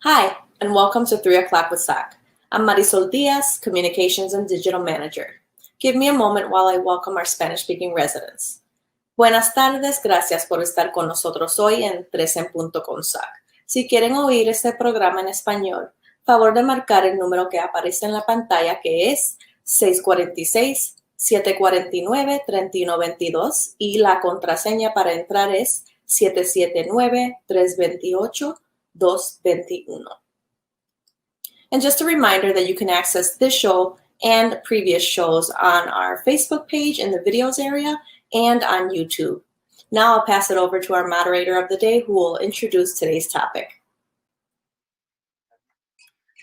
Hi, and welcome to 3 o'clock with SOC. I'm Marisol Diaz, Communications and Digital Manager. Give me a moment while I welcome our Spanish-speaking residents. Buenas tardes, gracias por estar con nosotros hoy en 3 en punto con SOC. Si quieren oír este programa en español, favor de marcar el número que aparece en la pantalla, que es 646-749-3122, y la contraseña para entrar es 779-328-221. And just a reminder that you can access this show and previous shows on our Facebook page in the videos area and on YouTube. Now I'll pass it over to our moderator of the day, who will introduce today's topic.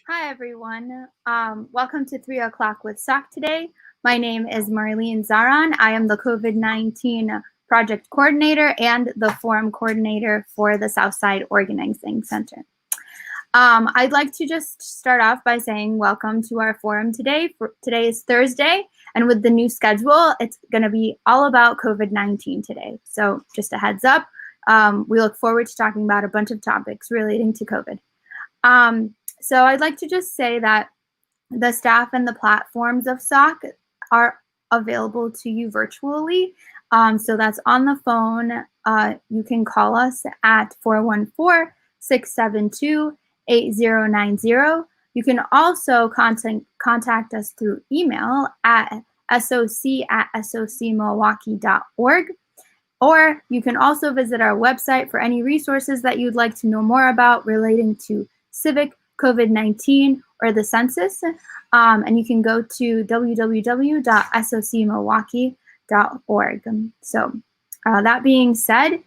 Hi, everyone. Welcome to 3 o'clock with SOC today. My name is Marlene Zaran. I am the COVID-19 project coordinator and the forum coordinator for the Southside Organizing Center. I'd like to just start off by saying welcome to our forum today. Today is Thursday, and with the new schedule, it's going to be all about COVID-19 today. So just a heads up, we look forward to talking about a bunch of topics relating to COVID. So I'd like to just say that the staff and the platforms of SOC are available to you virtually. So that's on the phone. You can call us at 414-672-8090. You can also contact us through email at soc@socmilwaukee.org. Or you can also visit our website for any resources that you'd like to know more about relating to civic, COVID-19, or the census. And you can go to www.socmilwaukee.org. So that being said,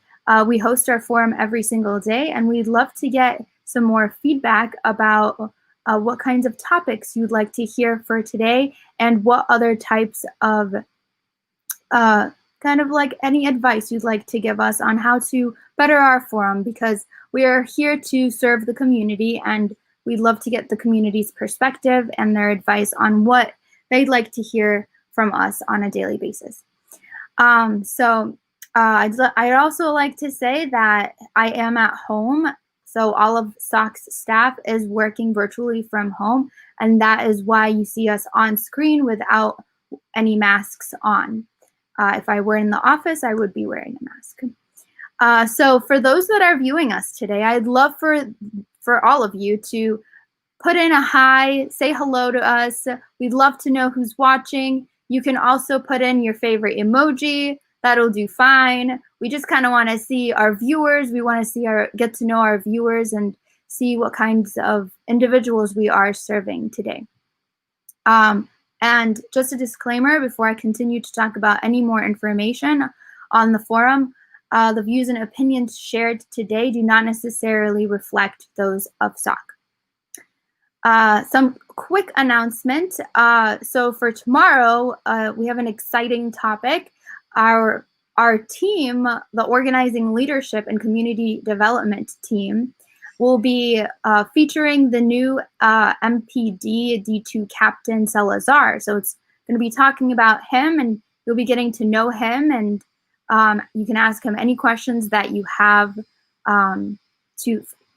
we host our forum every single day, and we'd love to get some more feedback about what kinds of topics you'd like to hear for today, and what other types of kind of like any advice you'd like to give us on how to better our forum, because we are here to serve the community, and we'd love to get the community's perspective and their advice on what they'd like to hear from us on a daily basis. I'd also like to say that I am at home, so all of SOC's staff is working virtually from home, and that is why you see us on screen without any masks on. If I were in the office, I would be wearing a mask. So for those that are viewing us today, I'd love for all of you to put in a hi, say hello to us. We'd love to know who's watching. You can also put in your favorite emoji. That'll do fine. We just kind of want to see our viewers. We want to get to know our viewers and see what kinds of individuals we are serving today. And just a disclaimer before I continue to talk about any more information on the forum, the views and opinions shared today do not necessarily reflect those of SOC. Some quick announcement. So for tomorrow, we have an exciting topic. Our team, the Organizing Leadership and Community Development team, will be featuring the new MPD D2 Captain Salazar. So it's going to be talking about him, and you'll be getting to know him, and you can ask him any questions that you have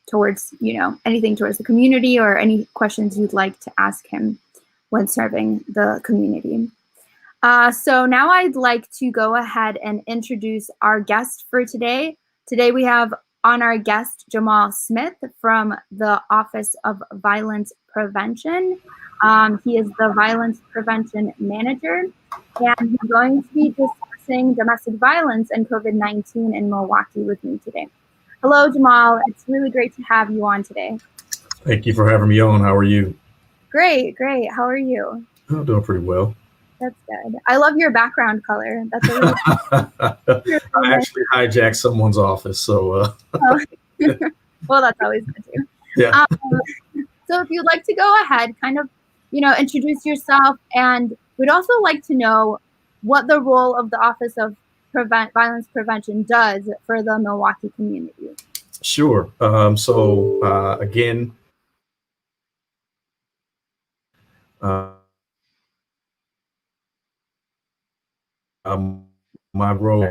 towards, anything towards the community, or any questions you'd like to ask him when serving the community. So now I'd like to go ahead and introduce our guest for today. Today we have on our guest Jamaal Smith from the Office of Violence Prevention. He is the Violence Prevention Manager, and he's going to be discussing domestic violence and COVID-19 in Milwaukee with me today. Hello, Jamaal. It's really great to have you on today. Thank you for having me on. How are you? Great. How are you? I'm doing pretty well. That's good. I love your background color. That's a really I actually hijacked someone's office, so. Well, that's always good too. Yeah. So if you'd like to go ahead, kind of, introduce yourself, and we'd also like to know what the role of the Office of Violence Prevention does for the Milwaukee community. Sure. Again, my role.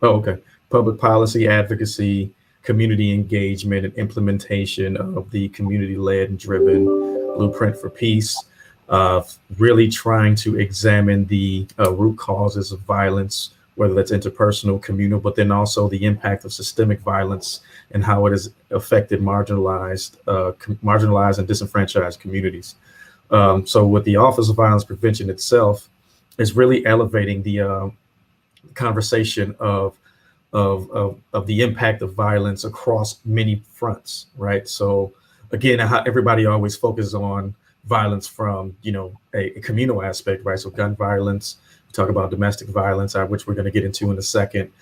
Public policy advocacy, community engagement and implementation of the community-led and driven Blueprint for Peace, really trying to examine the root causes of violence, whether that's interpersonal, communal, but then also the impact of systemic violence and how it has affected marginalized and disenfranchised communities. So with the Office of Violence Prevention itself, is really elevating the conversation of the impact of violence across many fronts, right? So again, how everybody always focuses on violence from, a communal aspect, right? So gun violence, we talk about domestic violence, which we're going to get into in a second,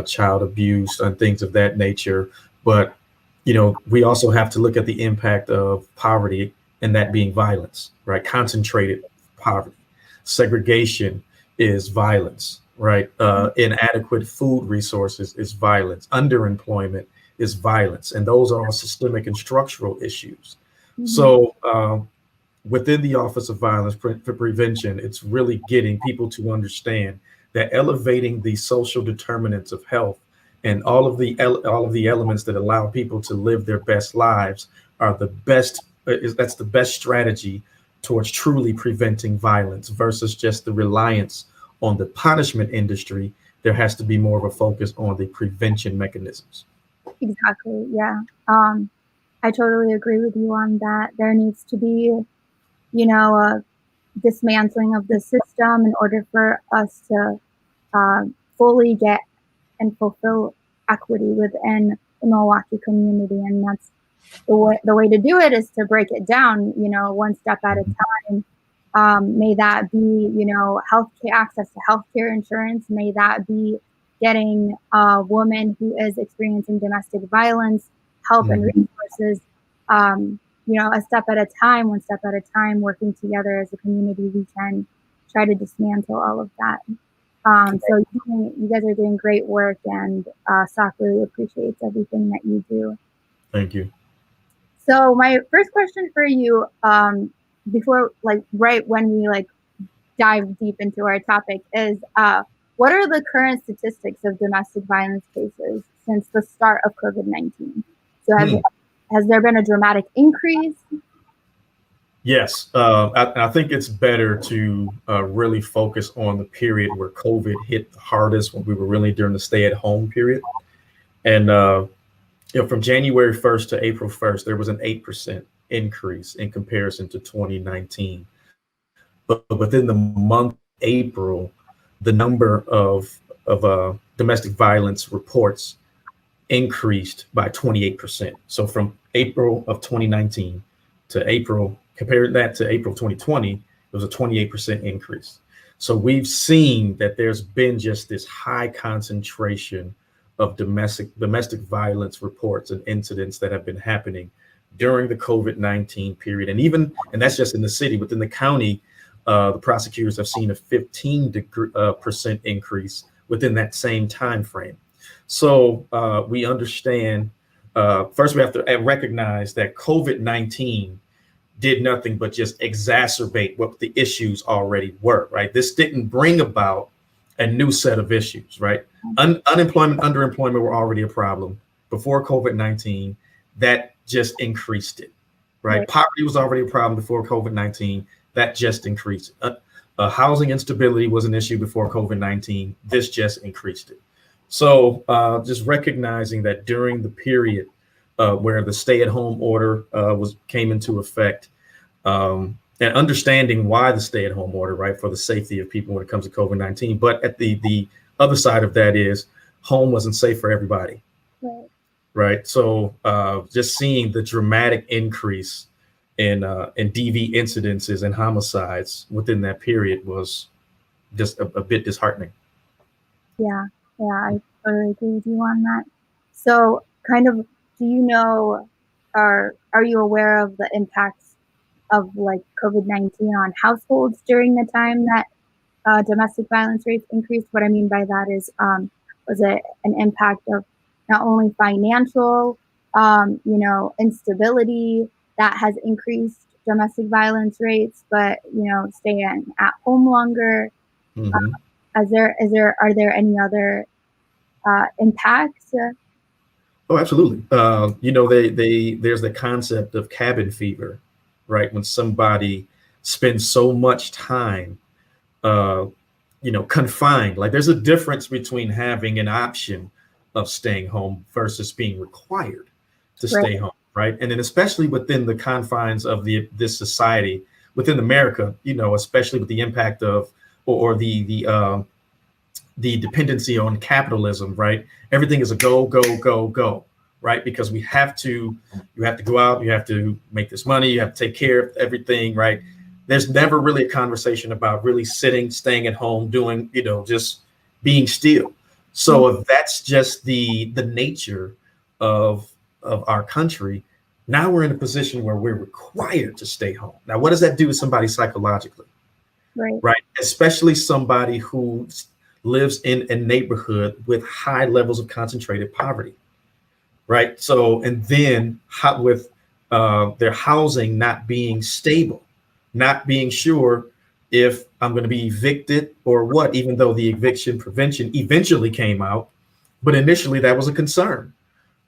child abuse and things of that nature. But, we also have to look at the impact of poverty and that being violence, right? Concentrated poverty. Segregation is violence, right? Inadequate food resources is violence. Underemployment is violence. And those are all systemic and structural issues. Mm-hmm. So within the Office of Violence Prevention, it's really getting people to understand that elevating the social determinants of health and all of the elements that allow people to live their best lives are the best. That's the best strategy towards truly preventing violence versus just the reliance on the punishment industry. There has to be more of a focus on the prevention mechanisms. Exactly. Yeah. I totally agree with you on that. There needs to be, a dismantling of the system in order for us to fully get and fulfill equity within the Milwaukee community. And that's the way to do it is to break it down, one step at a time. May that be, healthcare, access to healthcare insurance. May that be getting a woman who is experiencing domestic violence help and resources. A step at a time, one step at a time, working together as a community, we can try to dismantle all of that. So you guys are doing great work, and SOC really appreciates everything that you do. Thank you. So my first question for you, before, right when we dive deep into our topic, is what are the current statistics of domestic violence cases since the start of COVID-19? So has there been a dramatic increase? Yes, I think it's better to really focus on the period where COVID hit the hardest, when we were really during the stay-at-home period. And from January 1st to April 1st, there was an 8% increase in comparison to 2019. But within the month of April, the number of domestic violence reports increased by 28%. So from April of 2019 to April, compare that to April 2020, it was a 28% increase. So we've seen that there's been just this high concentration of domestic violence reports and incidents that have been happening during the COVID-19 period. And that's just in the city. Within the county, the prosecutors have seen a 15% increase within that same time frame. So we understand, first we have to recognize that COVID-19 did nothing but just exacerbate what the issues already were, right? This didn't bring about a new set of issues, right? Unemployment, underemployment were already a problem before COVID-19. That just increased it, right? Poverty was already a problem before COVID-19. That just increased it. Housing instability was an issue before COVID-19. This just increased it. So just recognizing that during the period where the stay-at-home order came into effect, and understanding why the stay-at-home order, right, for the safety of people when it comes to COVID-19. But at the other side of that is home wasn't safe for everybody, right? So just seeing the dramatic increase in DV incidences and homicides within that period was just a bit disheartening. Yeah, I totally agree with you on that. So kind of, do you know, are you aware of the impacts of COVID-19 on households during the time that domestic violence rates increased? What I mean by that is, was it an impact of not only financial, instability that has increased domestic violence rates, but staying at home longer? Are there any other impacts? Oh, absolutely. There's the concept of cabin fever, right? When somebody spends so much time, confined. Like there's a difference between having an option of staying home versus being required to stay home, right? And then especially within the confines of this society within America, especially with the impact of or the dependency on capitalism, right? Everything is a go, go, go, go, right? Because you have to go out, you have to make this money, you have to take care of everything, right? There's never really a conversation about really sitting, staying at home, doing, just being still. So if that's just the nature of our country, now we're in a position where we're required to stay home. Now, what does that do to somebody psychologically? Right? Especially somebody who lives in a neighborhood with high levels of concentrated poverty, right? So, and then with their housing not being stable, not being sure if I'm going to be evicted or what, even though the eviction prevention eventually came out, but initially that was a concern,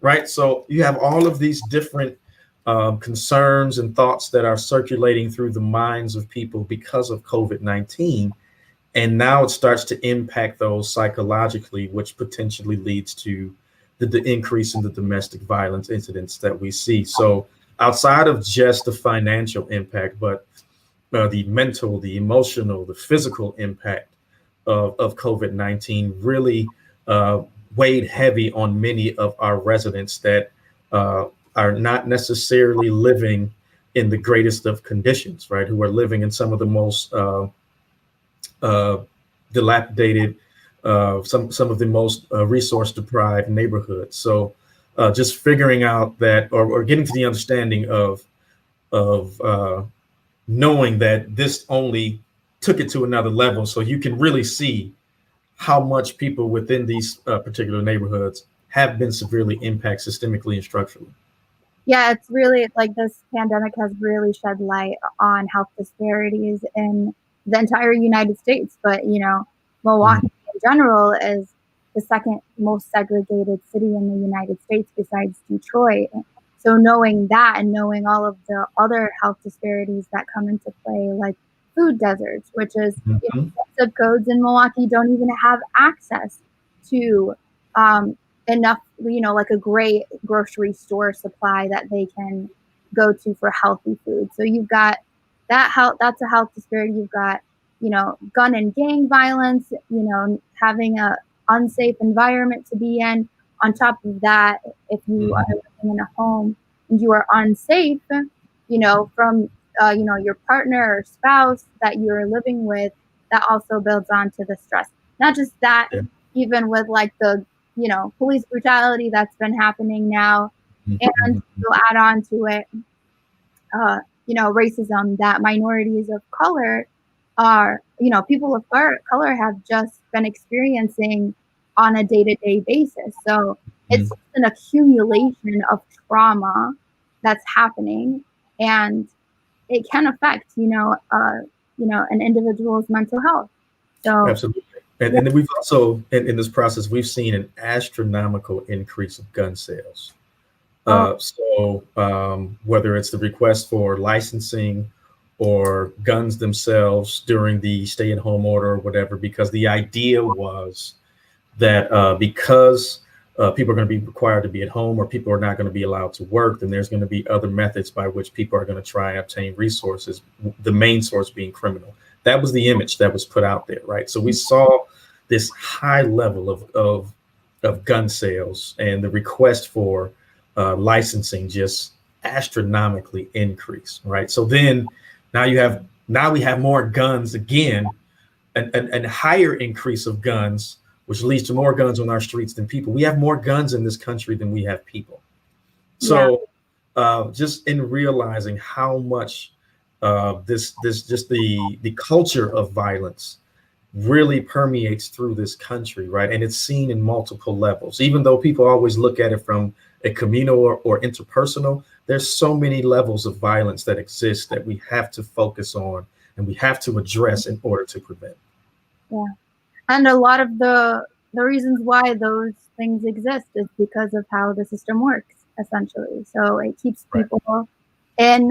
right? So you have all of these different concerns and thoughts that are circulating through the minds of people because of COVID-19. And now it starts to impact those psychologically, which potentially leads to the increase in the domestic violence incidents that we see. So outside of just the financial impact, but the mental, the emotional, the physical impact of COVID-19 really weighed heavy on many of our residents that are not necessarily living in the greatest of conditions, right? Who are living in some of the most dilapidated, some of the most resource deprived neighborhoods. So just figuring out that, or getting to the understanding of knowing that this only took it to another level, so you can really see how much people within these particular neighborhoods have been severely impacted systemically and structurally. Yeah, it's really like this pandemic has really shed light on health disparities in the entire United States. But, Milwaukee in general is the second most segregated city in the United States besides Detroit. So knowing that and knowing all of the other health disparities that come into play, like food deserts, which is zip codes in Milwaukee don't even have access to enough, like a great grocery store supply that they can go to for healthy food. So you've got that's a health disparity. You've got, gun and gang violence, having a unsafe environment to be in. On top of that, if you are living in a home and you are unsafe, from, your partner or spouse that you're living with, that also builds onto the stress. Not just that, even with like the, police brutality that's been happening now, and to add on to it, racism that minorities of color are, people of color have just been experiencing on a day-to-day basis. So it's an accumulation of trauma that's happening, and it can affect, an individual's mental health. So absolutely. And then we've also, in this process, we've seen an astronomical increase of gun sales. So whether it's the request for licensing or guns themselves during the stay-at-home order or whatever, because the idea was that because people are going to be required to be at home, or people are not going to be allowed to work, then there's going to be other methods by which people are going to try and obtain resources, the main source being criminal. That was the image that was put out there, right? So we saw this high level of gun sales, and the request for licensing just astronomically increase, right? So then now we have more guns again, and higher increase of guns, which leads to more guns on our streets than people. We have more guns in this country than we have people. So just in realizing how much this just the culture of violence really permeates through this country, right? And it's seen in multiple levels. Even though people always look at it from a communal or interpersonal, there's so many levels of violence that exist that we have to focus on and we have to address in order to prevent. Yeah. And a lot of the the reasons why those things exist is because of how the system works, essentially. So it keeps people in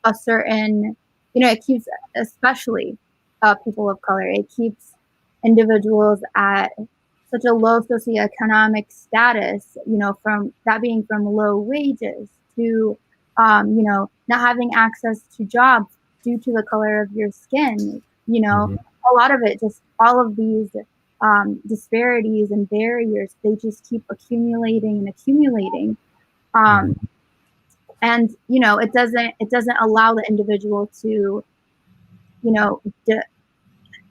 a certain, it keeps, especially people of color, it keeps individuals at such a low socioeconomic status, from that being from low wages to, not having access to jobs due to the color of your skin, a lot of it, just all of these disparities and barriers, they just keep accumulating and accumulating. And, it doesn't allow the individual to,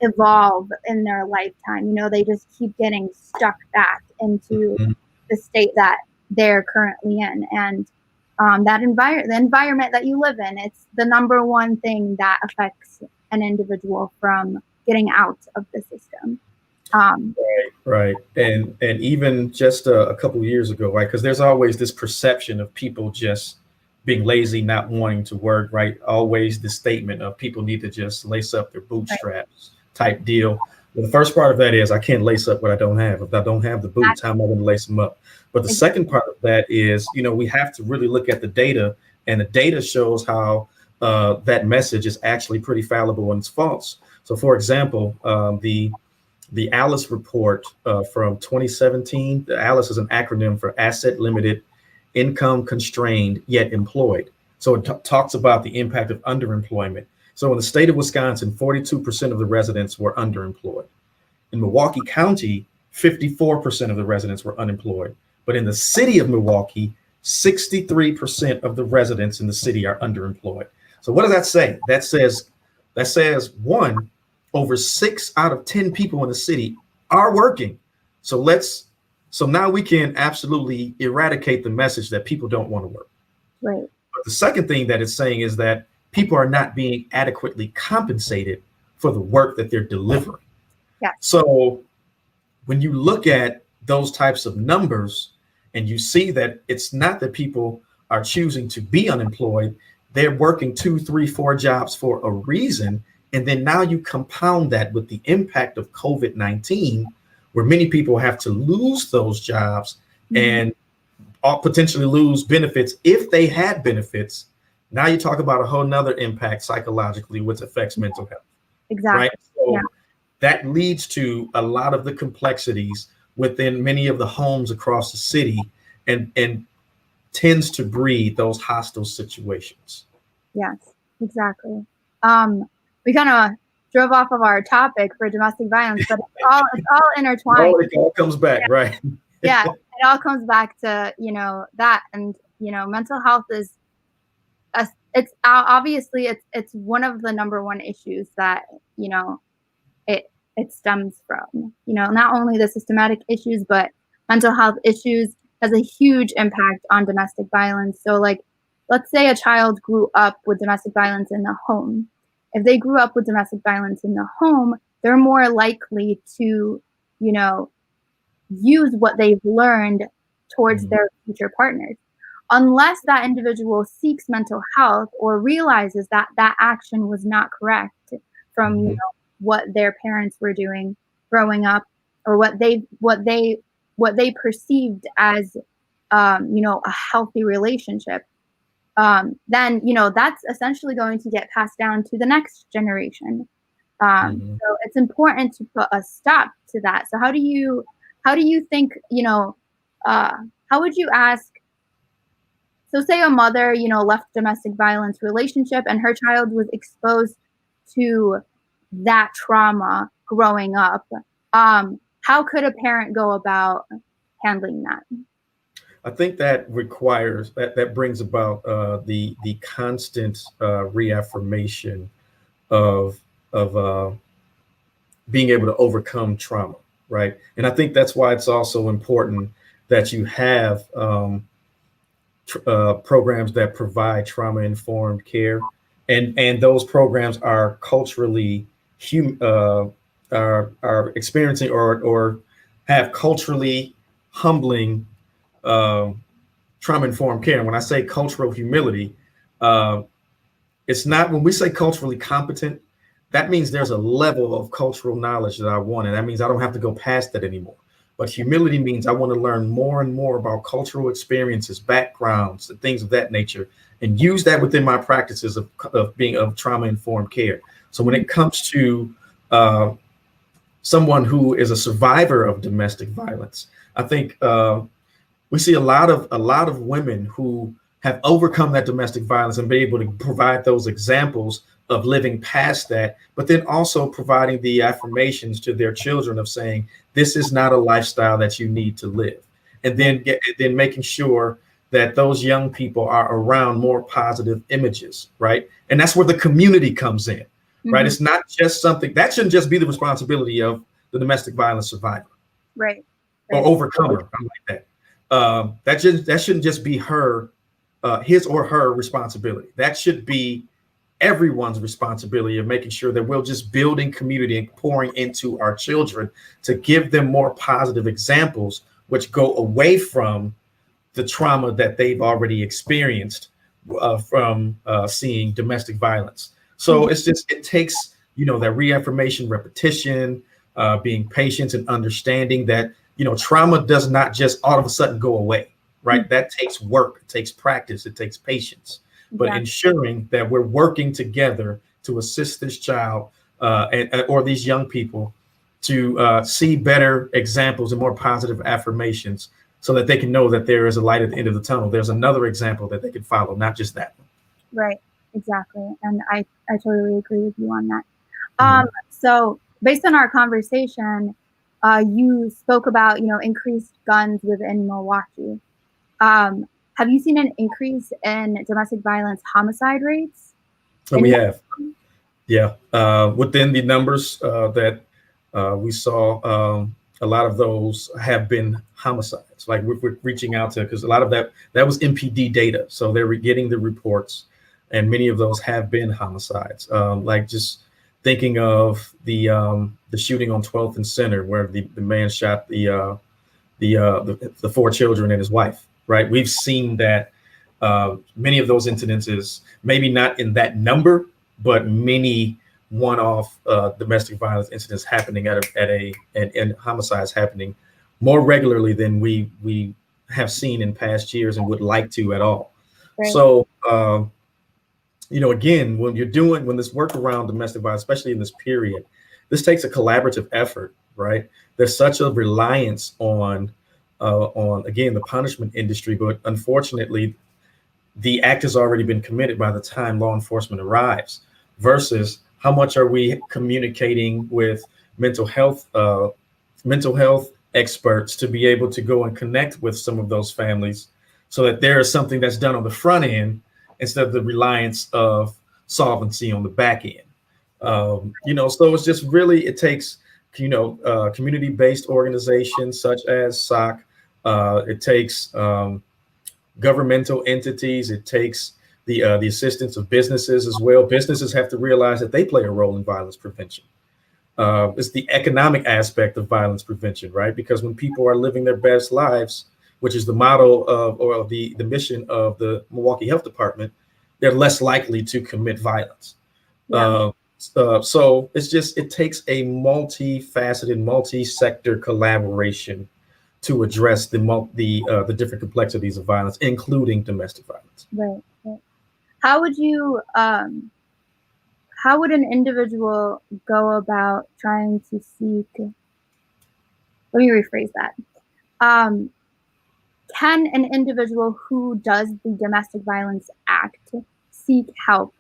evolve in their lifetime. They just keep getting stuck back into the state that they're currently in. And the environment that you live in, it's the number one thing that affects an individual from getting out of the system. Right. And even just a couple of years ago, right? Because there's always this perception of people just being lazy, not wanting to work, right? Always the statement of people need to just lace up their bootstraps type deal. Well, the first part of that is I can't lace up what I don't have. If I don't have the boots, how am I going to lace them up? But the second part of that is, we have to really look at the data, and the data shows how that message is actually pretty fallible and it's false. So, for example, the ALICE report from 2017, the ALICE is an acronym for Asset Limited, Income Constrained, Yet Employed. So it talks about the impact of underemployment. So in the state of Wisconsin, 42% of the residents were underemployed. In Milwaukee County, 54% of the residents were unemployed. But in the city of Milwaukee, 63% of the residents in the city are underemployed. So what does that say? That says one, over 6 out of 10 people in the city are working. So now we can absolutely eradicate the message that people don't want to work. Right. But the second thing that it's saying is that people are not being adequately compensated for the work that they're delivering. Yeah. So when you look at those types of numbers and you see that it's not that people are choosing to be unemployed, they're working 2, 3, 4 jobs for a reason. And then now you compound that with the impact of COVID-19, where many people have to lose those jobs and potentially lose benefits if they had benefits. Now you talk about a whole nother impact psychologically, which affects mental health. Exactly. Right? So that leads to a lot of the complexities within many of the homes across the city and tends to breed those hostile situations. Yes, exactly. We kind of drove off of our topic for domestic violence, but it's all intertwined. It all comes back, right? Yeah, it all comes back to, that. And, mental health is, it's obviously it's one of the number one issues that, it stems from, not only the systematic issues, but mental health issues has a huge impact on domestic violence. So like, let's say a child grew up with domestic violence in the home. If they grew up with domestic violence in the home, they're more likely to, use what they've learned towards their future partners. Unless that individual seeks mental health or realizes that that action was not correct from, what their parents were doing growing up, or what they perceived as, a healthy relationship, then, that's essentially going to get passed down to the next generation. So it's important to put a stop to that. So how do you think, how would you ask, so say a mother, left domestic violence relationship and her child was exposed to that trauma growing up. How could a parent go about handling that? I think that requires that brings about the constant reaffirmation of being able to overcome trauma, right? And I think that's why it's also important that you have programs that provide trauma-informed care, and those programs are culturally are experiencing or have culturally humbling trauma-informed care. And when I say cultural humility, it's not, when we say culturally competent, that means there's a level of cultural knowledge that I want, and that means I don't have to go past that anymore. But humility means I want to learn more and more about cultural experiences, backgrounds, and things of that nature, and use that within my practices of trauma-informed care. So when it comes to someone who is a survivor of domestic violence, I think we see a lot of women who have overcome that domestic violence and be able to provide those examples of living past that, but then also providing the affirmations to their children of saying, this is not a lifestyle that you need to live. And then making sure that those young people are around more positive images, right? And that's where the community comes in, right? It's not just something that shouldn't just be the responsibility of the domestic violence survivor, right? Or overcomer. I like that. That shouldn't just be his or her responsibility. That should be everyone's responsibility of making sure that we're just building community and pouring into our children to give them more positive examples, which go away from the trauma that they've already experienced from seeing domestic violence. So it takes, that reaffirmation, repetition, being patient and understanding that, trauma does not just all of a sudden go away, right? That takes work, it takes practice, it takes patience. But ensuring that we're working together to assist this child or these young people to see better examples and more positive affirmations so that they can know that there is a light at the end of the tunnel. There's another example that they can follow, not just that one. Right, exactly. And I totally agree with you on that. So based on our conversation, you spoke about, increased guns within Milwaukee. Have you seen an increase in domestic violence homicide rates? We have. Yeah. Within the numbers that we saw, a lot of those have been homicides. Like we're reaching out to, because a lot of that was MPD data. So they were getting the reports, and many of those have been homicides. Like just thinking of the shooting on 12th and Center, where the man shot the 4 children and his wife. Right. We've seen that many of those incidences, maybe not in that number, but many one-off domestic violence incidents happening and homicides happening more regularly than we have seen in past years and would like to at all. Right. So, again, when this work around domestic violence, especially in this period, this takes a collaborative effort, right? There's such a reliance on again, the punishment industry, but unfortunately, the act has already been committed by the time law enforcement arrives, versus how much are we communicating with mental health experts to be able to go and connect with some of those families so that there is something that's done on the front end instead of the reliance of solvency on the back end. So it's just really, it takes, community-based organizations such as SOC. It takes governmental entities. It takes the assistance of businesses as well. Businesses have to realize that they play a role in violence prevention. It's the economic aspect of violence prevention, right? Because when people are living their best lives, which is the motto of, or the mission of the Milwaukee Health Department, they're less likely to commit violence. Yeah. So it takes a multifaceted, multi-sector collaboration to address the different complexities of violence, including domestic violence. Right. How would an individual go about trying to seek? Let me rephrase that. Can an individual who does the domestic violence act seek help,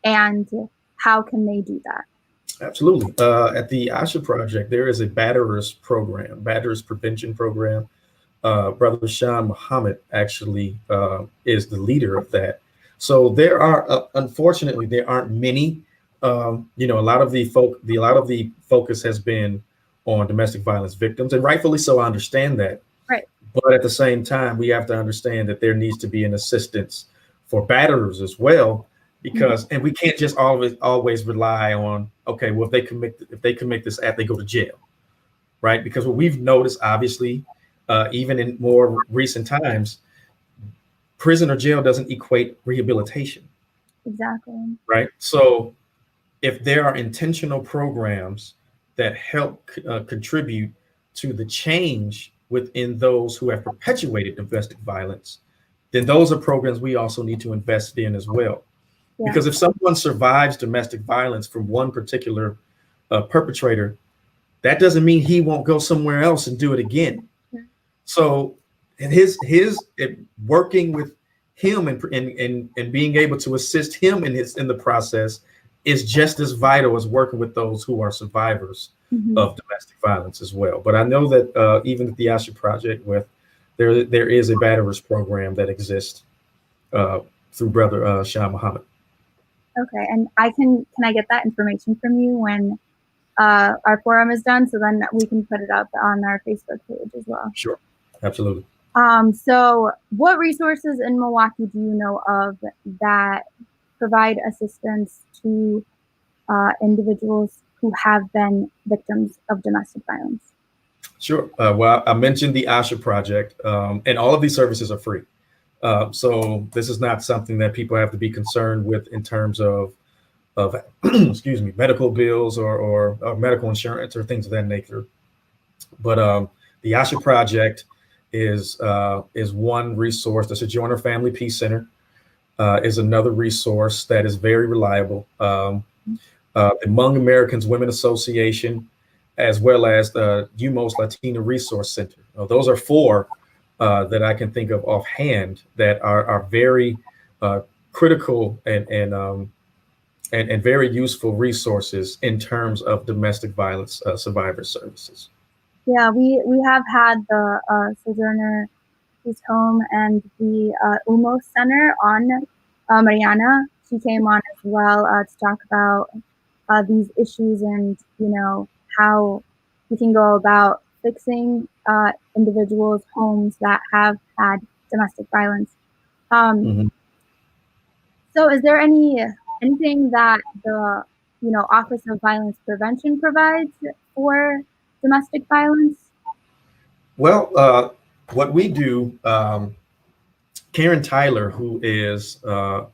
and how can they do that? Absolutely. At the ASHA project, there is a batterers prevention program. Brother Sean Muhammad actually is the leader of that. So there are, unfortunately, there aren't many. A lot of the focus has been on domestic violence victims, and rightfully so. I understand that. Right. But at the same time, we have to understand that there needs to be an assistance for batterers as well, because and we can't just always rely on, okay, well, if they commit this act, they go to jail, right? Because what we've noticed, obviously, even in more recent times, prison or jail doesn't equate rehabilitation. Exactly. Right. So if there are intentional programs that help contribute to the change within those who have perpetuated domestic violence, then those are programs we also need to invest in as well. Yeah. Because if someone survives domestic violence from one particular perpetrator, that doesn't mean he won't go somewhere else and do it again. Yeah. So, and his working with him and being able to assist him in the process is just as vital as working with those who are survivors of domestic violence as well. But I know that even at the Asha Project, there is a batterers program that exists through Brother Shah Muhammad. Okay, and can I get that information from you when our forum is done, so then we can put it up on our Facebook page as well? Sure, absolutely. So what resources in Milwaukee do you know of that provide assistance to individuals who have been victims of domestic violence? Sure. Well, I mentioned the Asha Project, and all of these services are free. So this is not something that people have to be concerned with in terms of excuse me, medical bills or medical insurance or things of that nature. But the Asha Project is one resource. The Sojourner Family Peace Center is another resource that is very reliable. Among Americans Women Association, as well as the UMOS Latina Resource Center. Those are four that I can think of offhand that are very critical and very useful resources in terms of domestic violence survivor services. Yeah, we have had the Sojourner Peace Home and the UMOS Center on. Mariana, she came on as well to talk about these issues and, how we can go about fixing individuals' homes that have had domestic violence. So is there anything that the, Office of Violence Prevention provides for domestic violence? Well, what we do, Karen Tyler, who is the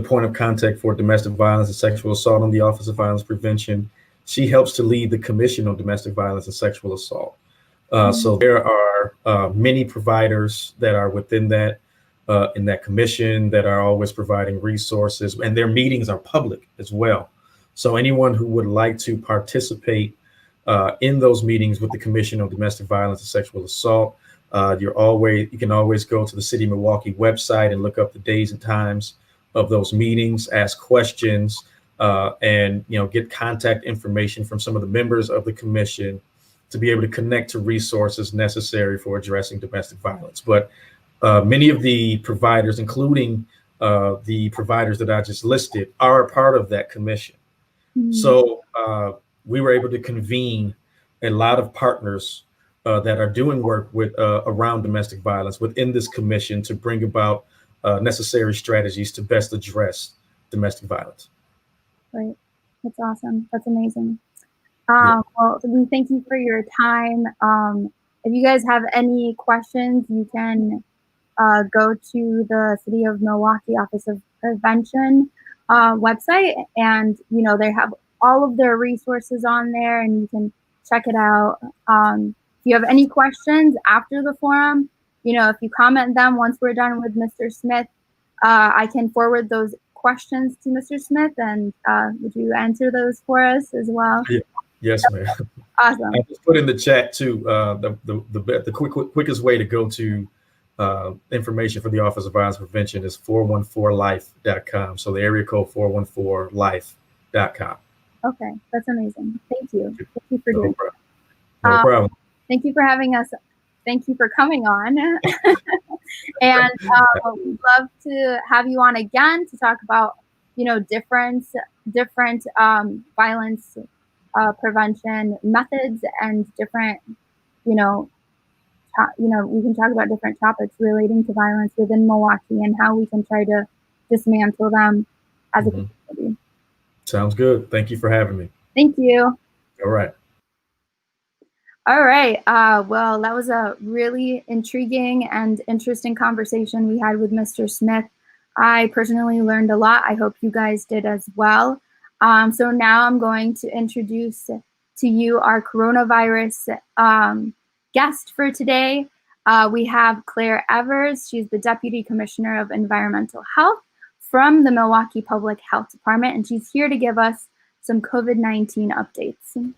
point of contact for domestic violence and sexual assault on the Office of Violence Prevention, she helps to lead the Commission on Domestic Violence and Sexual Assault. So there are many providers that are within that in that commission that are always providing resources, and their meetings are public as well. So anyone who would like to participate in those meetings with the Commission on Domestic Violence and Sexual Assault, you can always go to the City of Milwaukee website and look up the days and times of those meetings, ask questions, and get contact information from some of the members of the commission to be able to connect to resources necessary for addressing domestic violence. But many of the providers, including the providers that I just listed, are a part of that commission. So we were able to convene a lot of partners that are doing work with around domestic violence within this commission to bring about necessary strategies to best address domestic violence. Great. That's awesome. That's amazing. Well, we thank you for your time. If you guys have any questions, you can go to the City of Milwaukee Office of Prevention website, and they have all of their resources on there, and you can check it out. If you have any questions after the forum, if you comment them once we're done with Mr. Smith, I can forward those questions to Mr. Smith, and would you answer those for us as well? Yeah. Yes, ma'am. Awesome. I just put in the chat too. The quickest way to go to information for the Office of Violence Prevention is 414life.com. So the area code 414life.com. Okay, that's amazing. Thank you. Thank you for doing that. No problem. Thank you for having us. Thank you for coming on. And we'd love to have you on again to talk about, different violence prevention methods and different, we can talk about different topics relating to violence within Milwaukee and how we can try to dismantle them as a community. Sounds good. Thank you for having me. Thank you. All right. All right. Well, that was a really intriguing and interesting conversation we had with Mr. Smith. I personally learned a lot. I hope you guys did as well. So now I'm going to introduce to you our coronavirus guest for today. We have Claire Evers. She's the Deputy Commissioner of Environmental Health from the Milwaukee Public Health Department, and she's here to give us some COVID-19 updates.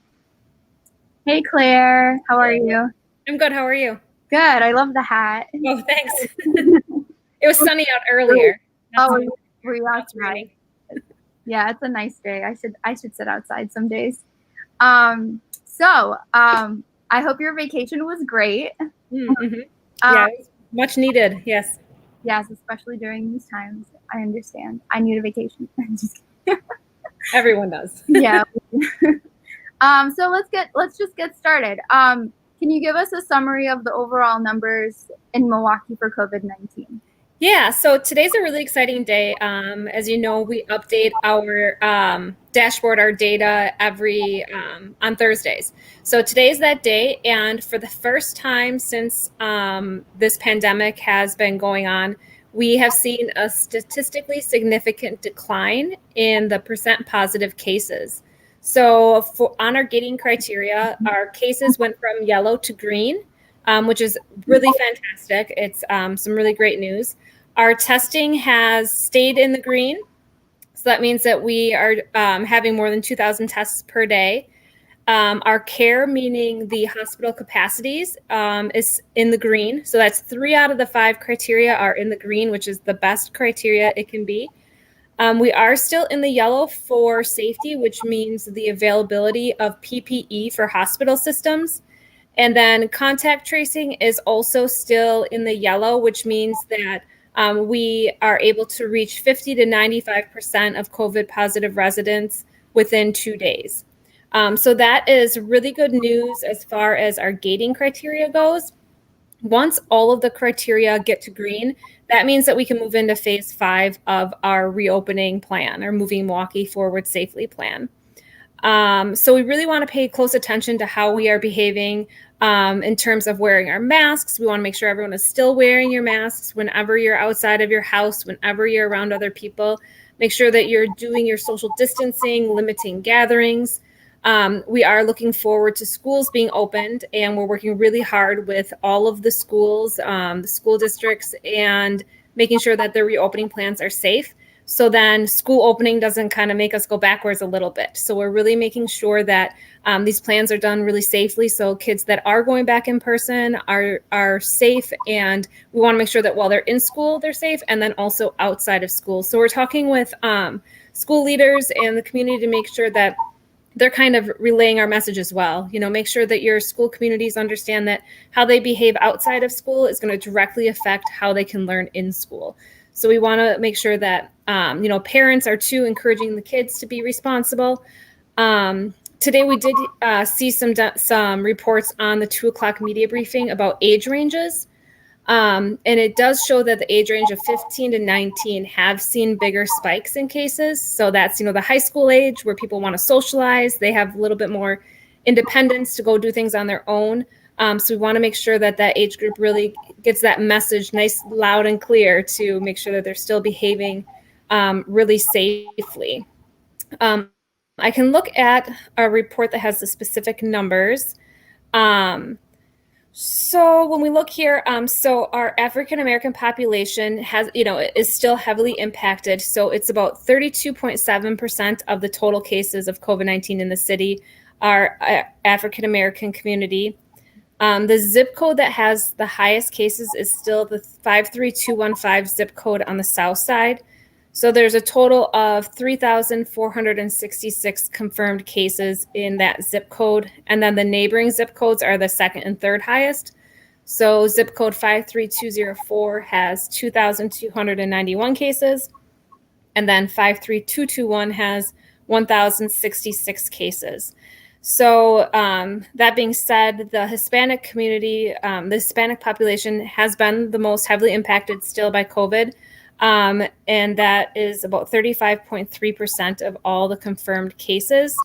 Hey, Claire, how are you? I'm good. How are you? Good. I love the hat. Oh, thanks. It was sunny out earlier. Oh, were you outside? Yeah, it's a nice day. I should sit outside some days. I hope your vacation was great. Mm-hmm. Yeah, much needed. Yes. Yes, especially during these times. I understand. I need a vacation. Everyone does. Yeah. So let's just get started. Can you give us a summary of the overall numbers in Milwaukee for COVID-19? Yeah, so today's a really exciting day. As you know, we update our dashboard, our data on Thursdays. So today's that day, and for the first time since this pandemic has been going on, we have seen a statistically significant decline in the percent positive cases. So on our gating criteria, our cases went from yellow to green, which is really fantastic. It's some really great news. Our testing has stayed in the green. So that means that we are having more than 2,000 tests per day. Our care, meaning the hospital capacities, is in the green. So that's 3 out of the 5 criteria are in the green, which is the best criteria it can be. We are still in the yellow for safety, which means the availability of PPE for hospital systems. And then contact tracing is also still in the yellow, which means that we are able to reach 50 to 95% of COVID positive residents within 2 days. So that is really good news as far as our gating criteria goes. Once all of the criteria get to green, that means that we can move into phase 5 of our reopening plan, our Moving Milwaukee Forward Safely plan. So we really want to pay close attention to how we are behaving in terms of wearing our masks. We want to make sure everyone is still wearing your masks whenever you're outside of your house, whenever you're around other people. Make sure that you're doing your social distancing, limiting gatherings. We are looking forward to schools being opened, and we're working really hard with all of the schools, the school districts, and making sure that their reopening plans are safe. So then school opening doesn't kind of make us go backwards a little bit. So we're really making sure that these plans are done really safely. So kids that are going back in person are safe, and we want to make sure that while they're in school, they're safe, and then also outside of school. So we're talking with school leaders and the community to make sure that they're kind of relaying our message as well. You know, make sure that your school communities understand that how they behave outside of school is going to directly affect how they can learn in school. So we want to make sure that, parents are too encouraging the kids to be responsible. Today we did see some reports on the 2 o'clock media briefing about age ranges. And it does show that the age range of 15 to 19 have seen bigger spikes in cases. So that's, the high school age where people want to socialize. They have a little bit more independence to go do things on their own. So we want to make sure that that age group really gets that message nice, loud, and clear to make sure that they're still behaving really safely. I can look at a report that has the specific numbers. So when we look here, so our African-American population is still heavily impacted. So it's about 32.7% of the total cases of COVID-19 in the city are African-American community. The zip code that has the highest cases is still the 53215 zip code on the south side. So there's a total of 3,466 confirmed cases in that zip code. And then the neighboring zip codes are the second and third highest. So zip code 53204 has 2,291 cases. And then 53221 has 1,066 cases. So that being said, the Hispanic community, the Hispanic population has been the most heavily impacted still by COVID. And that is about 35.3% of all the confirmed cases.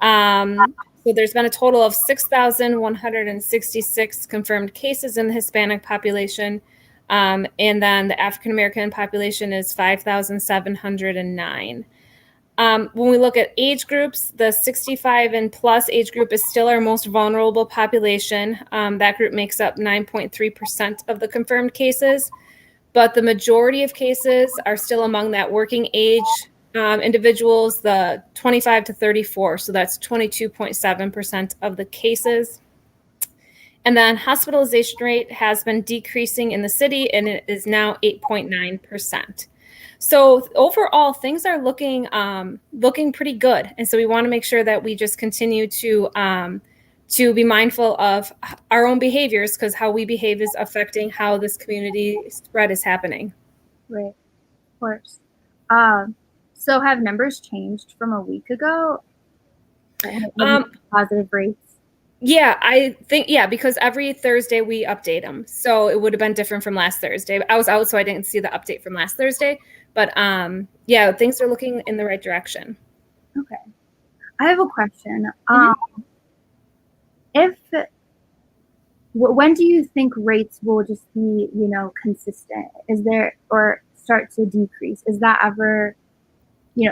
So there's been a total of 6,166 confirmed cases in the Hispanic population. And then the African-American population is 5,709. When we look at age groups, the 65 and plus age group is still our most vulnerable population. That group makes up 9.3% of the confirmed cases, but the majority of cases are still among that working age individuals, the 25 to 34. So that's 22.7% of the cases. And then hospitalization rate has been decreasing in the city, and it is now 8.9%. So overall, things are looking pretty good. And so we want to make sure that we just continue to be mindful of our own behaviors, because how we behave is affecting how this community spread is happening. Right, of course. So have numbers changed from a week ago? Positive rates? Yeah, I think, because every Thursday we update them. So it would have been different from last Thursday. I was out, so I didn't see the update from last Thursday. But things are looking in the right direction. Okay. I have a question. When do you think rates will just be, consistent? Is there, or start to decrease? Is that ever,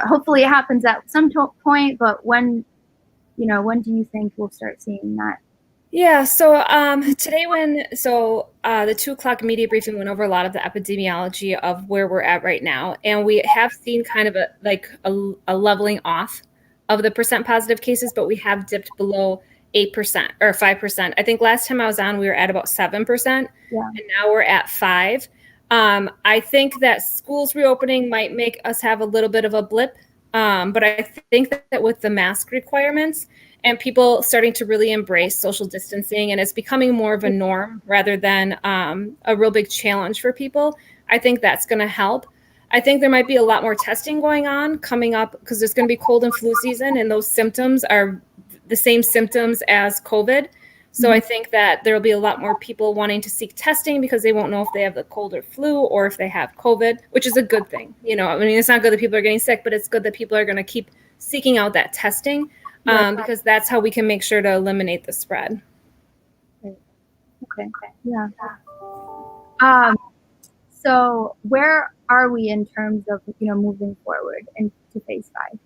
hopefully it happens at some point, but when do you think we'll start seeing that? Yeah, so today the 2:00 media briefing went over a lot of the epidemiology of where we're at right now. And we have seen kind of a leveling off of the percent positive cases, but we have dipped below 8% or 5%. I think last time I was on, we were at about 7%, and now we're at 5%. I think that schools reopening might make us have a little bit of a blip, but I think that with the mask requirements and people starting to really embrace social distancing, and it's becoming more of a norm rather than a real big challenge for people, I think that's going to help. I think there might be a lot more testing going on coming up, because there's going to be cold and flu season, and those symptoms are the same symptoms as COVID. So I think that there will be a lot more people wanting to seek testing because they won't know if they have the cold or flu or if they have COVID, which is a good thing. It's not good that people are getting sick, but it's good that people are going to keep seeking out that testing, because that's how we can make sure to eliminate the spread. Okay. Yeah. So where are we in terms of, moving forward into phase 5?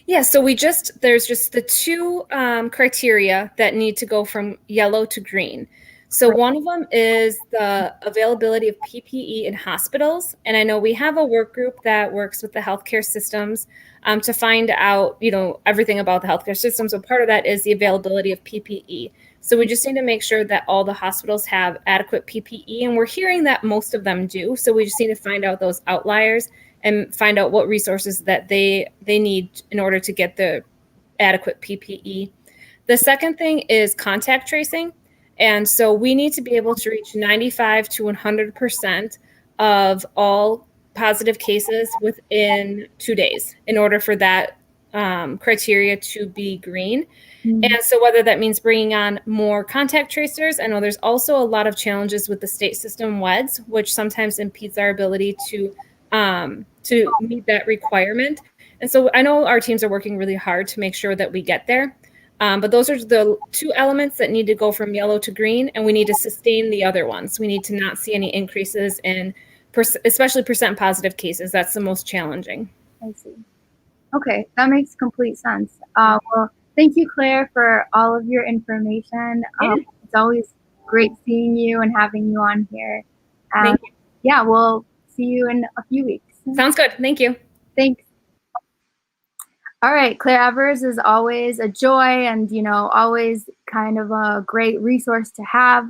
Yeah, so there's just the two criteria that need to go from yellow to green. So one of them is the availability of PPE in hospitals. And I know we have a work group that works with the healthcare systems to find out, everything about the healthcare systems. So part of that is the availability of PPE. So we just need to make sure that all the hospitals have adequate PPE, and we're hearing that most of them do. So we just need to find out those outliers and find out what resources that they need in order to get the adequate PPE. The second thing is contact tracing. And so we need to be able to reach 95 to 100% of all positive cases within 2 days in order for that criteria to be green. And so whether that means bringing on more contact tracers, I know there's also a lot of challenges with the state system WEDs, which sometimes impedes our ability to meet that requirement. And so I know our teams are working really hard to make sure that we get there. But those are the two elements that need to go from yellow to green, and we need to sustain the other ones. We need to not see any increases in especially percent positive cases. That's the most challenging. I see. Okay, that makes complete sense. Well, thank you, Claire, for all of your information. It's always great seeing you and having you on here. Thank you. Yeah, we'll see you in a few weeks. Sounds good. Thank you. Thanks. All right, Claire Evers is always a joy and, always kind of a great resource to have.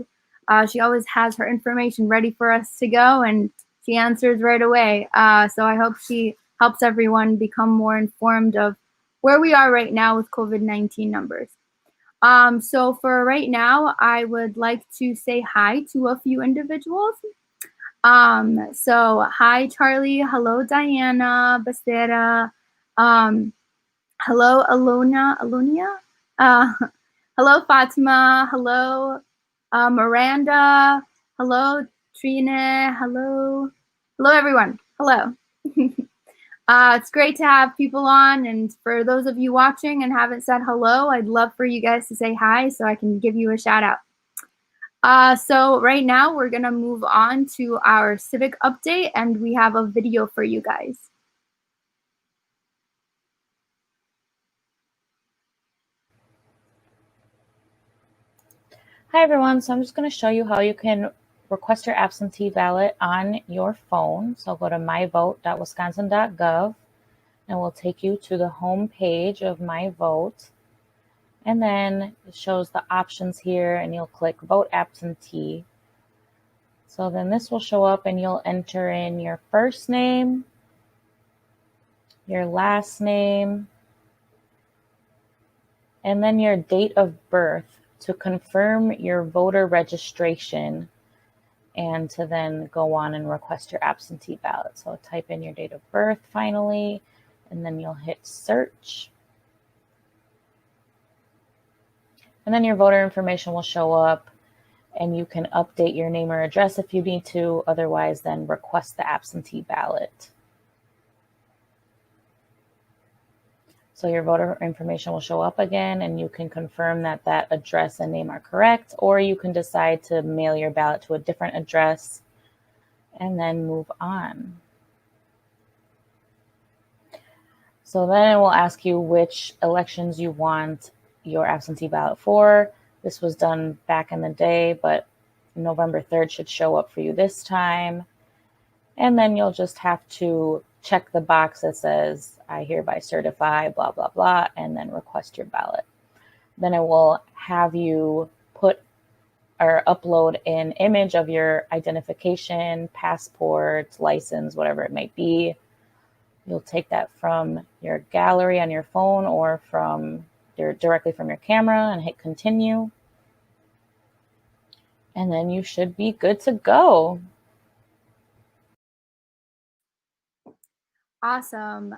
She always has her information ready for us to go, and she answers right away. So I hope she helps everyone become more informed of where we are right now with COVID-19 numbers. So for right now, I would like to say hi to a few individuals. So hi, Charlie. Hello, Diana Becerra. Hello, Alonia. Hello, Fatima. Hello, Miranda. Hello, Trina. Hello, everyone. Hello. It's great to have people on, and for those of you watching and haven't said hello, I'd love for you guys to say hi so I can give you a shout out. So right now we're gonna move on to our civic update, and we have a video for you guys. Hi everyone, so I'm just going to show you how you can request your absentee ballot on your phone. So go to myvote.wisconsin.gov and we'll take you to the home page of My Vote. And then it shows the options here and you'll click Vote Absentee. So then this will show up and you'll enter in your first name, your last name, and then your date of birth to confirm your voter registration and to then go on and request your absentee ballot. So type in your date of birth finally, and then you'll hit search. And then your voter information will show up and you can update your name or address if you need to, otherwise then request the absentee ballot. So your voter information will show up again and you can confirm that that address and name are correct, or you can decide to mail your ballot to a different address and then move on. So then it will ask you which elections you want your absentee ballot for. This was done back in the day, but November 3rd should show up for you this time. And then you'll just have to check the box that says, I hereby certify, blah, blah, blah, and then request your ballot. Then it will have you put or upload an image of your identification, passport, license, whatever it might be. You'll take that from your gallery on your phone or directly from your camera and hit continue. And then you should be good to go. Awesome.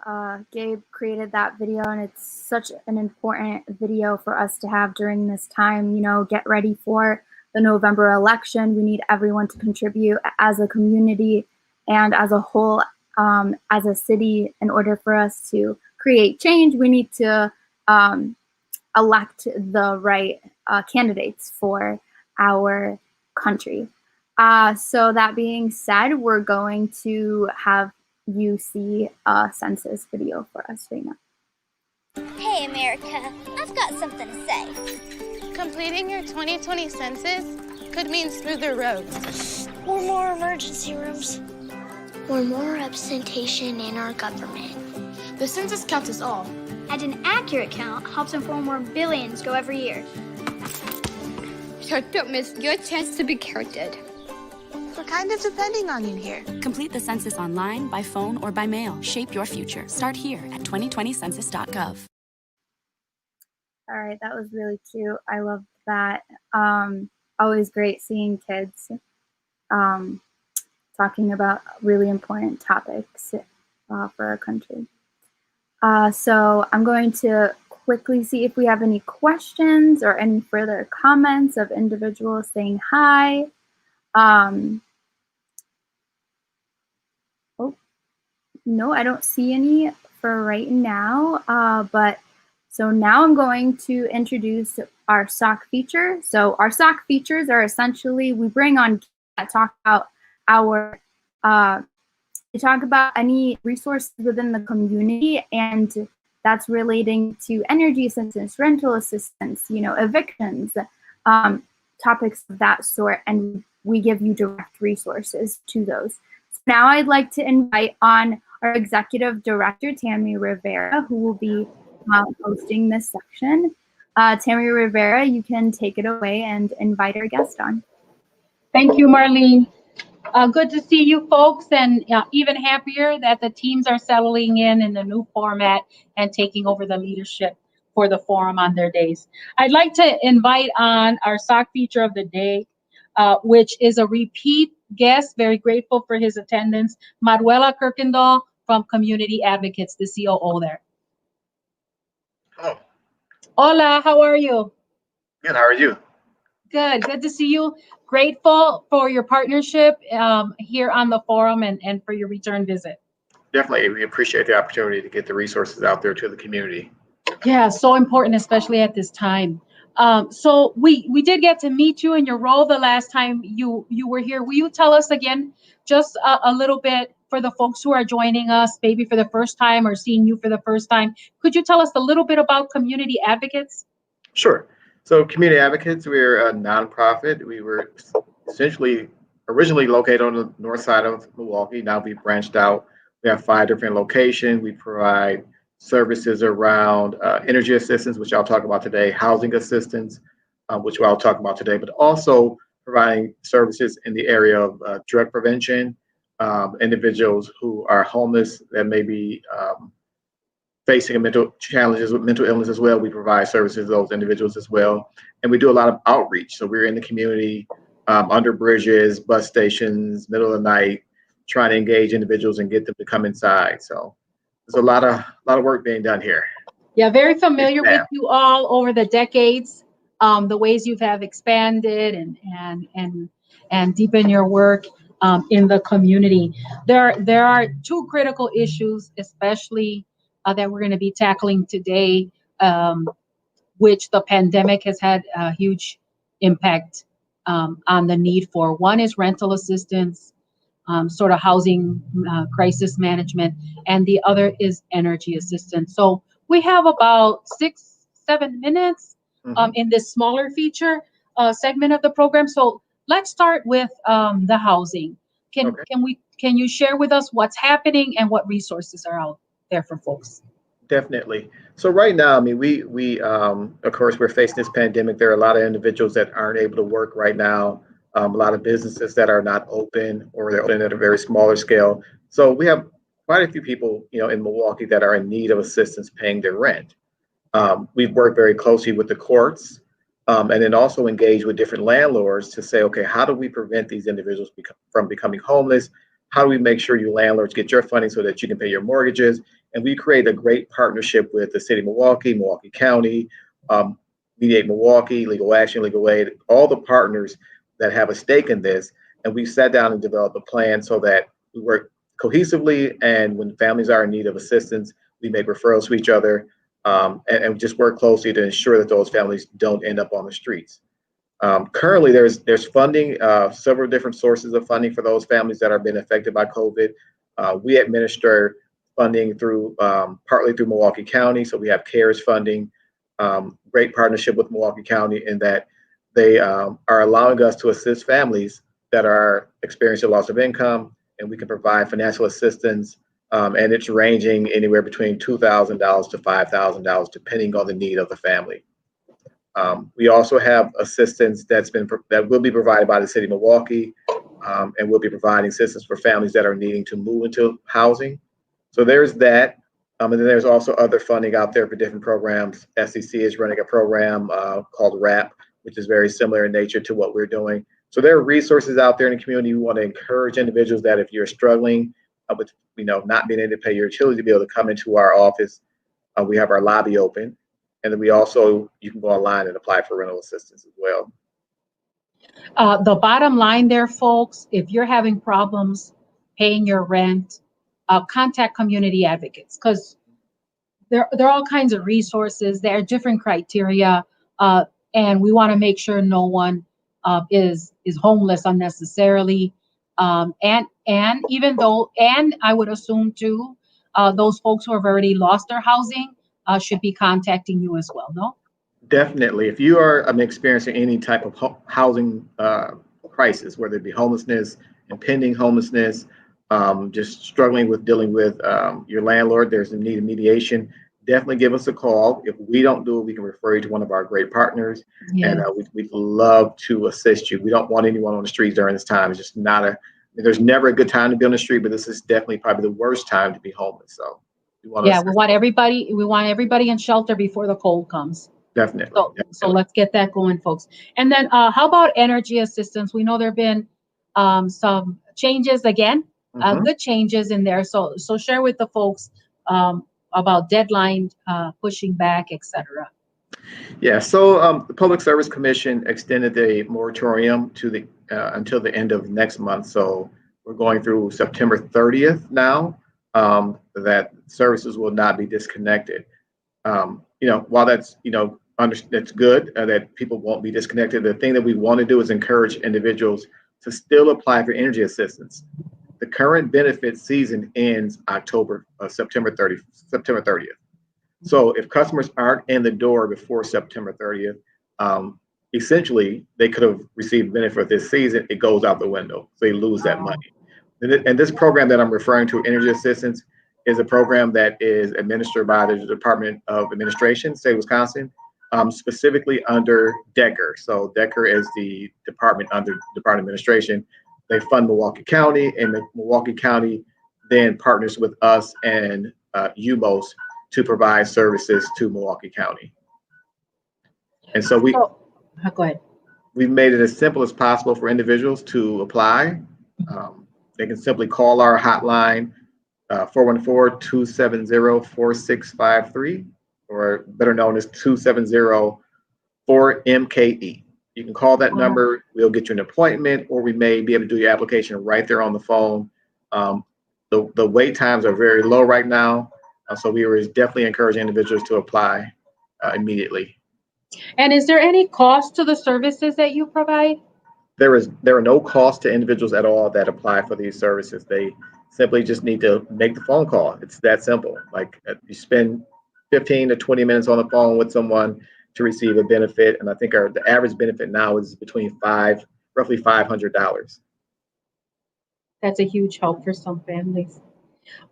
Gabe created that video, and it's such an important video for us to have during this time. You know, get ready for the November election. We need everyone to contribute as a community and as a whole, as a city. In order for us to create change, we need to elect the right candidates for our country. So that being said, we're going to have you see a census video for us right now. Hey America, I've got something to say. Completing your 2020 census could mean smoother roads. Or more emergency rooms. Or more representation in our government. The census counts us all. And an accurate count helps inform where billions go every year. So don't miss your chance to be counted. We're kind of depending on you here. Complete the census online, by phone, or by mail. Shape your future. Start here at 2020census.gov. All right, that was really cute. I love that. Always great seeing kids talking about really important topics for our country. So I'm going to quickly see if we have any questions or any further comments of individuals saying hi. No, I don't see any for right now. But so now I'm going to introduce our SOC feature. So our SOC features are essentially, we bring on talk about our talk about any resources within the community, and that's relating to energy assistance, rental assistance, you know, evictions, topics of that sort, and we give you direct resources to those. So now I'd like to invite on our Executive Director, Tammy Rivera, who will be hosting this section. Tammy Rivera, you can take it away and invite our guest on. Thank you, Marlene. Good to see you folks, and even happier that the teams are settling in the new format and taking over the leadership for the forum on their days. I'd like to invite on our SOC feature of the day, which is a repeat guest, very grateful for his attendance, Manuela Kirkendall from Community Advocates, the COO there. Hello. Hola, how are you? Good, how are you? Good to see you. Grateful for your partnership here on the forum and for your return visit. Definitely, we appreciate the opportunity to get the resources out there to the community. Yeah, so important, especially at this time. So we did get to meet you in your role the last time you were here. Will you tell us again, just a little bit for the folks who are joining us, maybe for the first time or seeing you for the first time? Could you tell us a little bit about Community Advocates? Sure. So Community Advocates, we're a nonprofit. We were essentially originally located on the north side of Milwaukee. Now we've branched out. We have 5 different locations. We provide services around energy assistance, which I'll talk about today, housing assistance, which I'll talk about today, but also providing services in the area of drug prevention, individuals who are homeless that may be facing mental challenges with mental illness as well. We provide services to those individuals as well. And we do a lot of outreach. So we're in the community, under bridges, bus stations, middle of the night, trying to engage individuals and get them to come inside. So there's a lot of work being done here. Yeah, very familiar with you all over the decades, the ways you have expanded and deepened your work in the community. There are 2 critical issues, especially that we're going to be tackling today, which the pandemic has had a huge impact on the need for. One is rental assistance, sort of housing crisis management, and the other is energy assistance. So we have about 6-7 minutes in this smaller feature segment of the program. So let's start with the housing. Can you share with us what's happening and what resources are out there for folks? Definitely. So right now, I mean, we of course, we're facing this pandemic. There are a lot of individuals that aren't able to work right now. A lot of businesses that are not open, or they're open at a very smaller scale. So we have quite a few people, in Milwaukee that are in need of assistance paying their rent. We've worked very closely with the courts, and then also engaged with different landlords to say, okay, how do we prevent these individuals from becoming homeless? How do we make sure you landlords get your funding so that you can pay your mortgages? And we create a great partnership with the city of Milwaukee, Milwaukee County, Mediate Milwaukee, Legal Action, Legal Aid, all the partners that have a stake in this. And we sat down and developed a plan so that we work cohesively. And when families are in need of assistance, we make referrals to each other, and just work closely to ensure that those families don't end up on the streets. Currently, there's funding, several different sources of funding for those families that are being affected by COVID. We administer funding through partly through Milwaukee County. So we have CARES funding, great partnership with Milwaukee County in that they are allowing us to assist families that are experiencing loss of income, and we can provide financial assistance. And it's ranging anywhere between $2,000 to $5,000, depending on the need of the family. We also have assistance that will be provided by the city of Milwaukee, and we'll be providing assistance for families that are needing to move into housing. So there's that. And then there's also other funding out there for different programs. SEC is running a program called RAP, which is very similar in nature to what we're doing. So there are resources out there in the community. We want to encourage individuals that if you're struggling with not being able to pay your utilities, to be able to come into our office. We have our lobby open. And then you can go online and apply for rental assistance as well. The bottom line there, folks, if you're having problems paying your rent, contact community advocates, because there are all kinds of resources. There are different criteria, and we want to make sure no one is homeless unnecessarily. And even though, and I would assume too, those folks who have already lost their housing should be contacting you as well, no? Definitely. If you are experiencing any type of housing crisis, whether it be homelessness, impending homelessness, just struggling with dealing with your landlord, there's a need of mediation, definitely give us a call. If we don't do it, we can refer you to one of our great partners. Yes. And we'd love to assist you. We don't want anyone on the streets during this time. It's just there's never a good time to be on the street, but this is definitely probably the worst time to be homeless. So we want everybody in shelter before the cold comes. Definitely. So let's get that going, folks. And then how about energy assistance? We know there have been some changes again, good changes in there. So share with the folks about deadline, pushing back, etc. Yeah, so the Public Service Commission extended the moratorium to until the end of next month. So we're going through September 30th now, that services will not be disconnected. While that's, that's good that people won't be disconnected, the thing that we want to do is encourage individuals to still apply for energy assistance. The current benefit season ends September 30th. So if customers aren't in the door before September 30th, essentially they could have received benefit this season. It goes out the window. So they lose that money. And this program that I'm referring to, Energy Assistance, is a program that is administered by the Department of Administration, State of Wisconsin, specifically under Decker. So Decker is the department under Department of Administration. They fund Milwaukee County, and the Milwaukee County then partners with us and UMOS to provide services to Milwaukee County. And so go ahead. We've made it as simple as possible for individuals to apply. They can simply call our hotline, 414-270-4653, or better known as 270-4MKE. You can call that number. We'll get you an appointment, or we may be able to do your application right there on the phone. The wait times are very low right now, so we were definitely encouraging individuals to apply immediately. And is there any cost to the services that you provide? There are no costs to individuals at all that apply for these services. They simply just need to make the phone call. It's that simple. Like, you spend 15 to 20 minutes on the phone with someone to receive a benefit, and I think the average benefit now is between roughly $500. That's a huge help for some families.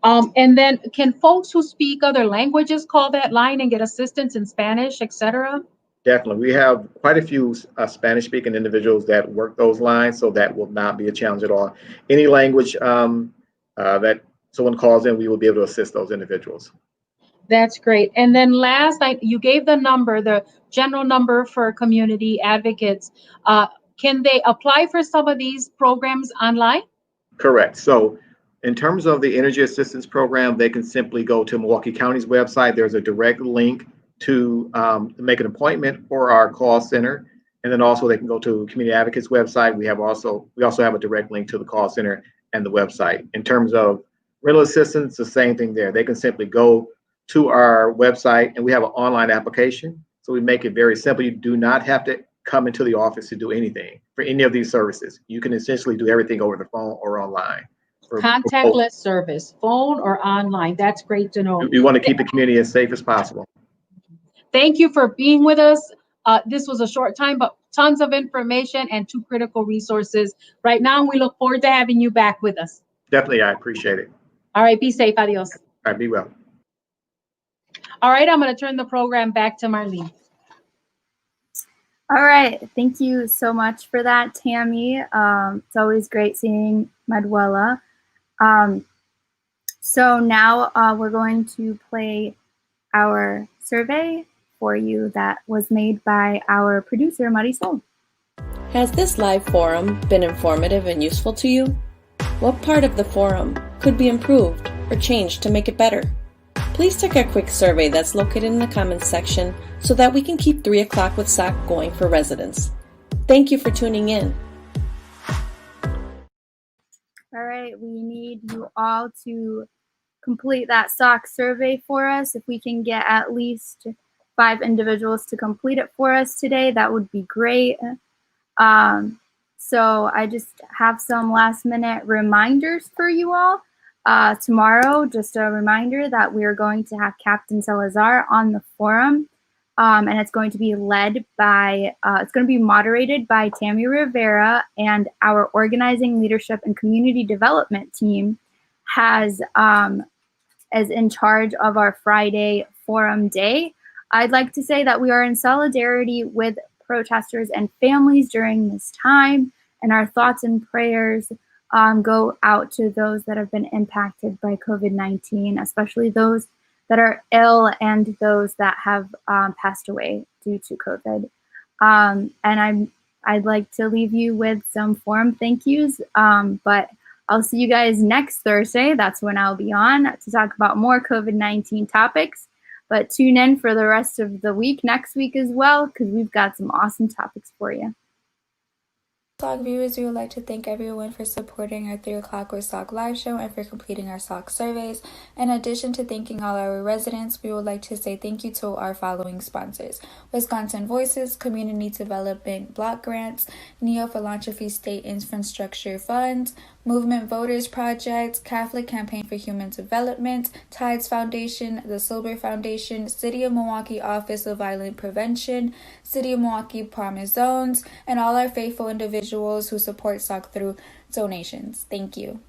And then can folks who speak other languages call that line and get assistance in Spanish, etc.? Definitely. We have quite a few Spanish-speaking individuals that work those lines, so that will not be a challenge at all. Any language that someone calls in, we will be able to assist those individuals. That's great. And then last, you gave the number, the general number for community advocates. Can they apply for some of these programs online? Correct. So in terms of the Energy Assistance Program, they can simply go to Milwaukee County's website. There's a direct link to make an appointment for our call center. And then also they can go to Community Advocates website. We also have a direct link to the call center and the website. In terms of rental assistance, the same thing there. They can simply go to our website, and we have an online application. So we make it very simple. You do not have to come into the office to do anything for any of these services. You can essentially do everything over the phone or online. Contactless service, phone or online. That's great to know. We want to keep the community as safe as possible. Thank you for being with us. This was a short time, but tons of information and 2 critical resources right now. We look forward to having you back with us. Definitely, I appreciate it. All right, be safe. Adios. All right, be well. All right, I'm going to turn the program back to Marlene. All right, thank you so much for that, Tammy. It's always great seeing Manuela. So now we're going to play our survey for you that was made by our producer, Marisol. Has this live forum been informative and useful to you? What part of the forum could be improved or changed to make it better? Please take a quick survey that's located in the comments section so that we can keep 3 o'clock with SOC going for residents. Thank you for tuning in. All right, we need you all to complete that SOC survey for us. If we can get at least 5 individuals to complete it for us today, that would be great. So I just have some last minute reminders for you all. Tomorrow, just a reminder that we are going to have Captain Salazar on the forum, and it's going to be led by, it's going to be moderated by Tammy Rivera, and our organizing, leadership, and community development team is in charge of our Friday forum day. I'd like to say that we are in solidarity with protesters and families during this time, and our thoughts and prayers go out to those that have been impacted by COVID-19, especially those that are ill and those that have passed away due to COVID. And I'd like to leave you with some forum thank yous, but I'll see you guys next Thursday. That's when I'll be on to talk about more COVID-19 topics. But tune in for the rest of the week, next week as well, because we've got some awesome topics for you. SOC viewers, we would like to thank everyone for supporting our 3 o'clock with SOC live show and for completing our SOC surveys. In addition to thanking all our residents, we would like to say thank you to our following sponsors: Wisconsin Voices, Community Development Block Grants, Neo Philanthropy State Infrastructure Funds, Movement Voters Project, Catholic Campaign for Human Development, Tides Foundation, the Sober Foundation, City of Milwaukee Office of Violent Prevention, City of Milwaukee Promise Zones, and all our faithful individuals who support SOC through donations. Thank you.